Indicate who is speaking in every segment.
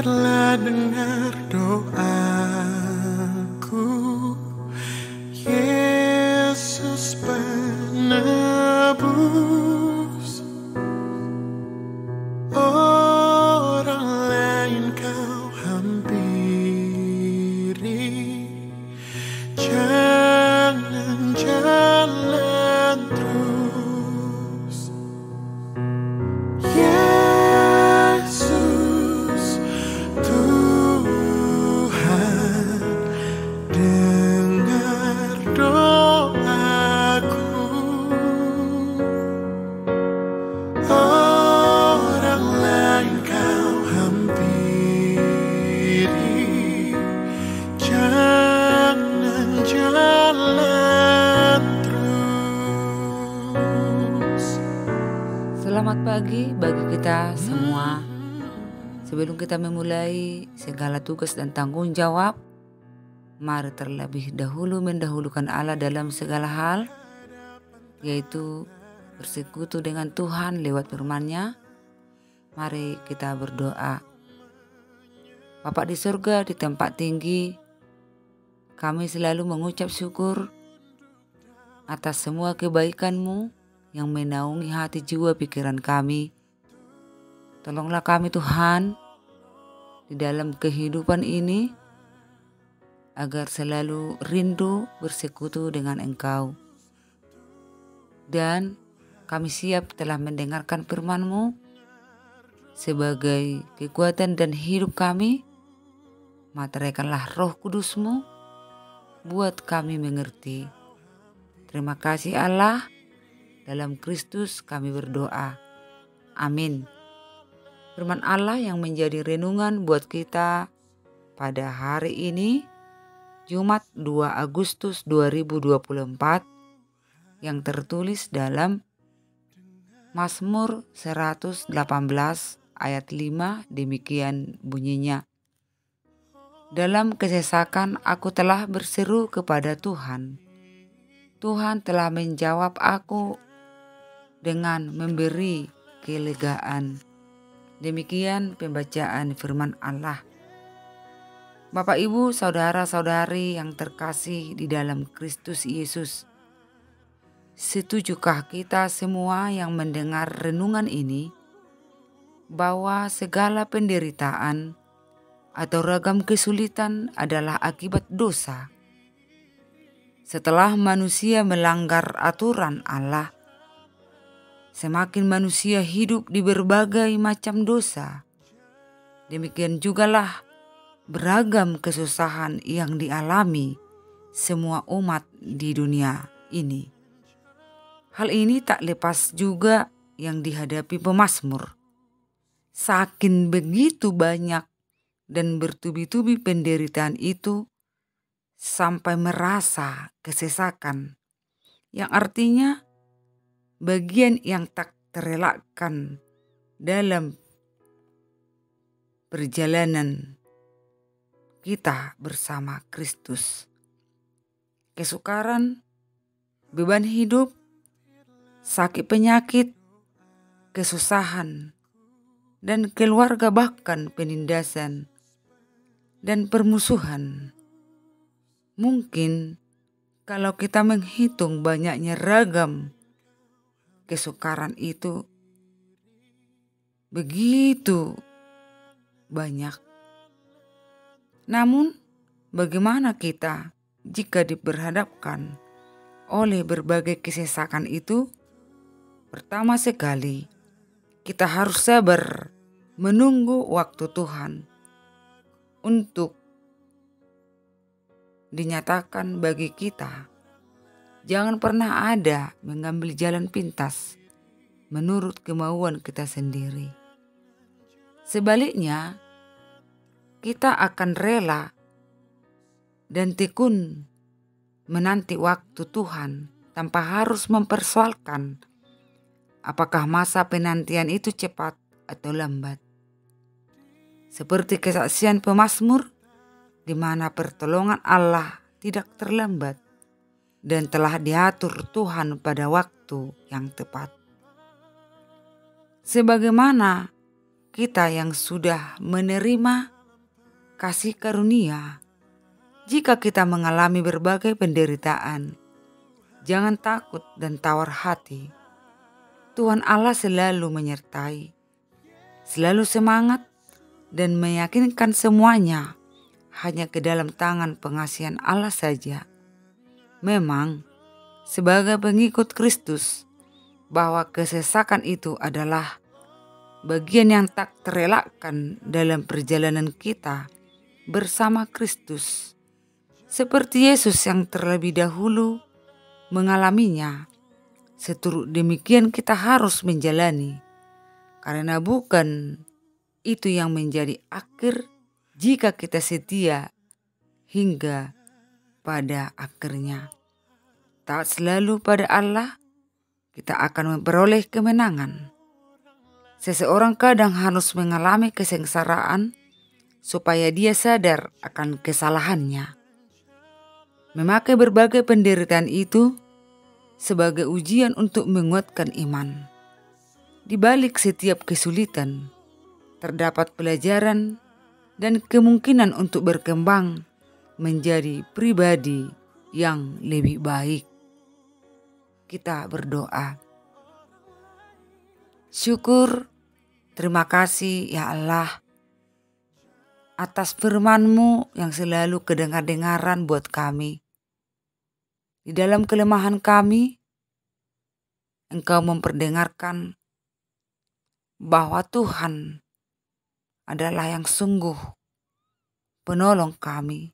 Speaker 1: Telah dengar doaku, Yesus penebus. Orang lain kau hampiri, jangan jalan terus. Yesus Tuhan, dengar doaku. Orang lain kau hampiri, jangan jalan terus.
Speaker 2: Selamat pagi bagi kita semua. Sebelum kita memulai segala tugas dan tanggung jawab, mari terlebih dahulu mendahulukan Allah dalam segala hal, yaitu bersekutu dengan Tuhan lewat firman-Nya. Mari kita berdoa. Bapa di surga, di tempat tinggi, kami selalu mengucap syukur atas semua kebaikan-Mu yang menaungi hati, jiwa, pikiran kami. Tolonglah kami Tuhan di dalam kehidupan ini agar selalu rindu bersekutu dengan Engkau. Dan kami siap telah mendengarkan firman-Mu sebagai kekuatan dan hidup kami. Materaikanlah Roh Kudus-Mu buat kami mengerti. Terima kasih Allah, dalam Kristus kami berdoa. Amin. Firman Allah yang menjadi renungan buat kita pada hari ini, Jumat 2 Agustus 2024, yang tertulis dalam Mazmur 118 ayat 5, demikian bunyinya. Dalam kesesakan aku telah berseru kepada Tuhan. Tuhan telah menjawab aku dengan memberi kelegaan. Demikian pembacaan firman Allah. Bapak, Ibu, saudara-saudari yang terkasih di dalam Kristus Yesus, setujukah kita semua yang mendengar renungan ini bahwa segala penderitaan atau ragam kesulitan adalah akibat dosa? Setelah manusia melanggar aturan Allah, semakin manusia hidup di berbagai macam dosa. Demikian jugalah beragam kesusahan yang dialami semua umat di dunia ini. Hal ini tak lepas juga yang dihadapi pemazmur. Saking begitu banyak dan bertubi-tubi penderitaan itu sampai merasa kesesakan, yang artinya bagian yang tak terelakkan dalam perjalanan kita bersama Kristus. Kesukaran, beban hidup, sakit penyakit, kesusahan, dan keluarga, bahkan penindasan dan permusuhan. Mungkin kalau kita menghitung banyaknya ragam kesukaran itu begitu banyak. Namun bagaimana kita jika diperhadapkan oleh berbagai kesesakan itu? Pertama sekali, kita harus sabar menunggu waktu Tuhan untuk dinyatakan bagi kita. Jangan pernah ada mengambil jalan pintas menurut kemauan kita sendiri. Sebaliknya, kita akan rela dan tekun menanti waktu Tuhan tanpa harus mempersoalkan apakah masa penantian itu cepat atau lambat. Seperti kesaksian pemazmur, di mana pertolongan Allah tidak terlambat dan telah diatur Tuhan pada waktu yang tepat. Sebagaimana kita yang sudah menerima kasih karunia, jika kita mengalami berbagai penderitaan, jangan takut dan tawar hati. Tuhan Allah selalu menyertai, selalu semangat dan meyakinkan semuanya hanya ke dalam tangan pengasihan Allah saja. Memang, sebagai pengikut Kristus, bahwa kesesakan itu adalah bagian yang tak terelakkan dalam perjalanan kita bersama Kristus. Seperti Yesus yang terlebih dahulu mengalaminya, seturut demikian kita harus menjalani, karena bukan itu yang menjadi akhir jika kita setia hingga pada akhirnya. Taat selalu pada Allah, kita akan memperoleh kemenangan. Seseorang kadang harus mengalami kesengsaraan supaya dia sadar akan kesalahannya. Memakai berbagai penderitaan itu sebagai ujian untuk menguatkan iman. Di balik setiap kesulitan, terdapat pelajaran dan kemungkinan untuk berkembang menjadi pribadi yang lebih baik. Kita berdoa. Syukur, terima kasih ya Allah atas firman-Mu yang selalu kedengar-dengaran buat kami. Di dalam kelemahan kami, Engkau memperdengarkan bahwa Tuhan adalah yang sungguh penolong kami,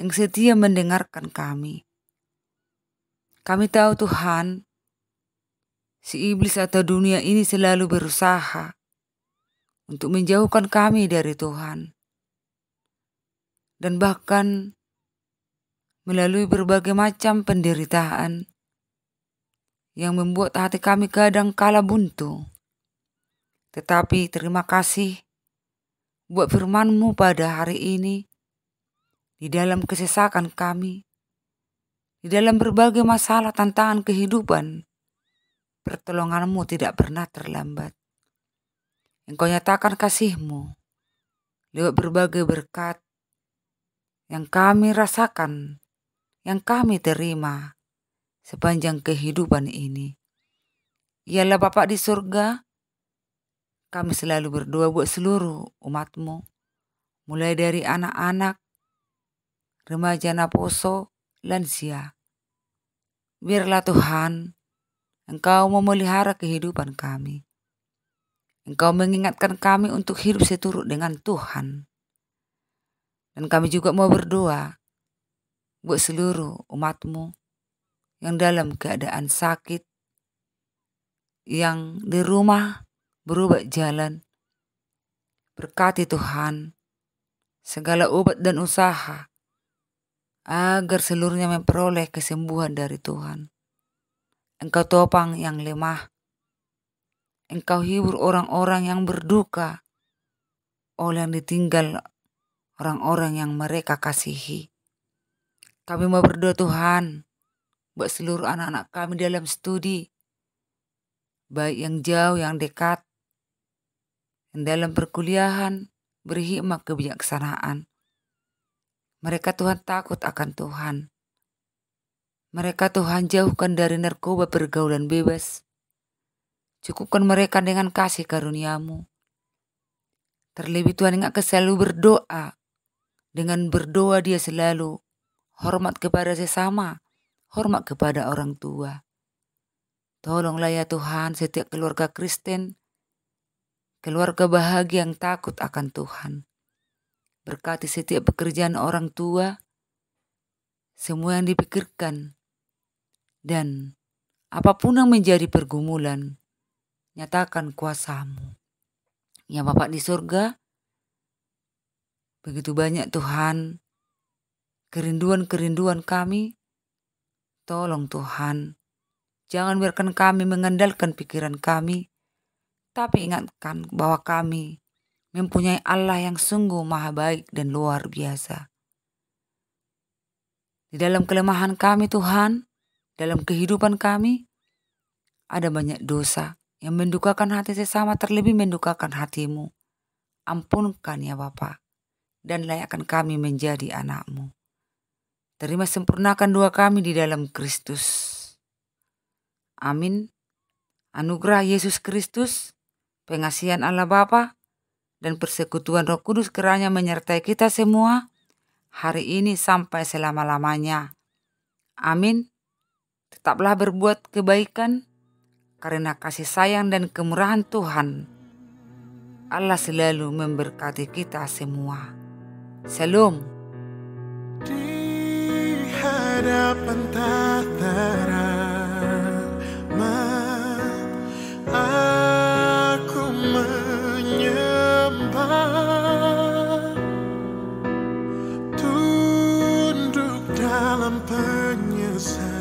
Speaker 2: yang setia mendengarkan kami. Kami tahu Tuhan, si iblis atau dunia ini selalu berusaha untuk menjauhkan kami dari Tuhan. Dan bahkan melalui berbagai macam penderitaan yang membuat hati kami kadang kala buntu. Tetapi terima kasih buat firman-Mu pada hari ini, di dalam kesesakan kami, di dalam berbagai masalah tantangan kehidupan, pertolongan-Mu tidak pernah terlambat. Engkau nyatakan kasih-Mu lewat berbagai berkat yang kami rasakan, yang kami terima sepanjang kehidupan ini. Ialah Bapa di surga, kami selalu berdoa buat seluruh umat-Mu, mulai dari anak-anak, remaja, naposo, lansia. Biarlah Tuhan, Engkau memelihara kehidupan kami. Engkau mengingatkan kami untuk hidup seturut dengan Tuhan. Dan kami juga mau berdoa buat seluruh umat-Mu yang dalam keadaan sakit, yang di rumah berobat jalan. Berkati Tuhan segala obat dan usaha agar seluruhnya memperoleh kesembuhan dari Tuhan. Engkau topang yang lemah. Engkau hibur orang-orang yang berduka oleh yang ditinggal orang-orang yang mereka kasihi. Kami mau berdoa Tuhan buat seluruh anak-anak kami dalam studi, baik yang jauh, yang dekat, yang dalam perkuliahan, beri hikmat kebijaksanaan. Mereka Tuhan takut akan Tuhan. Mereka Tuhan jauhkan dari narkoba pergaulan bebas. Cukupkan mereka dengan kasih karunia-Mu. Terlebih Tuhan ingat selalu berdoa. Dengan berdoa dia selalu hormat kepada sesama, hormat kepada orang tua. Tolonglah ya Tuhan setiap keluarga Kristen, keluarga bahagia yang takut akan Tuhan. Berkati setiap pekerjaan orang tua, semua yang dipikirkan. Dan apapun yang menjadi pergumulan, nyatakan kuasa-Mu. Ya Bapa di surga, begitu banyak Tuhan kerinduan-kerinduan kami. Tolong Tuhan, jangan biarkan kami mengandalkan pikiran kami, tapi ingatkan bahwa kami mempunyai Allah yang sungguh maha baik dan luar biasa. Di dalam kelemahan kami Tuhan, dalam kehidupan kami, ada banyak dosa yang mendukakan hati sesama, terlebih mendukakan hati-Mu. Ampunkan ya Bapa, dan layakkan kami menjadi anak-Mu. Terima sempurnakan doa kami di dalam Kristus. Amin. Anugerah Yesus Kristus, pengasihan Allah Bapa, dan persekutuan Roh Kudus kiranya menyertai kita semua hari ini sampai selama-lamanya. Amin. Tetaplah berbuat kebaikan karena kasih sayang dan kemurahan Tuhan. Allah selalu memberkati kita semua. Shalom.
Speaker 1: Di hadapan tahta rahmat, aku menyembah, tunduk dalam penyesalan.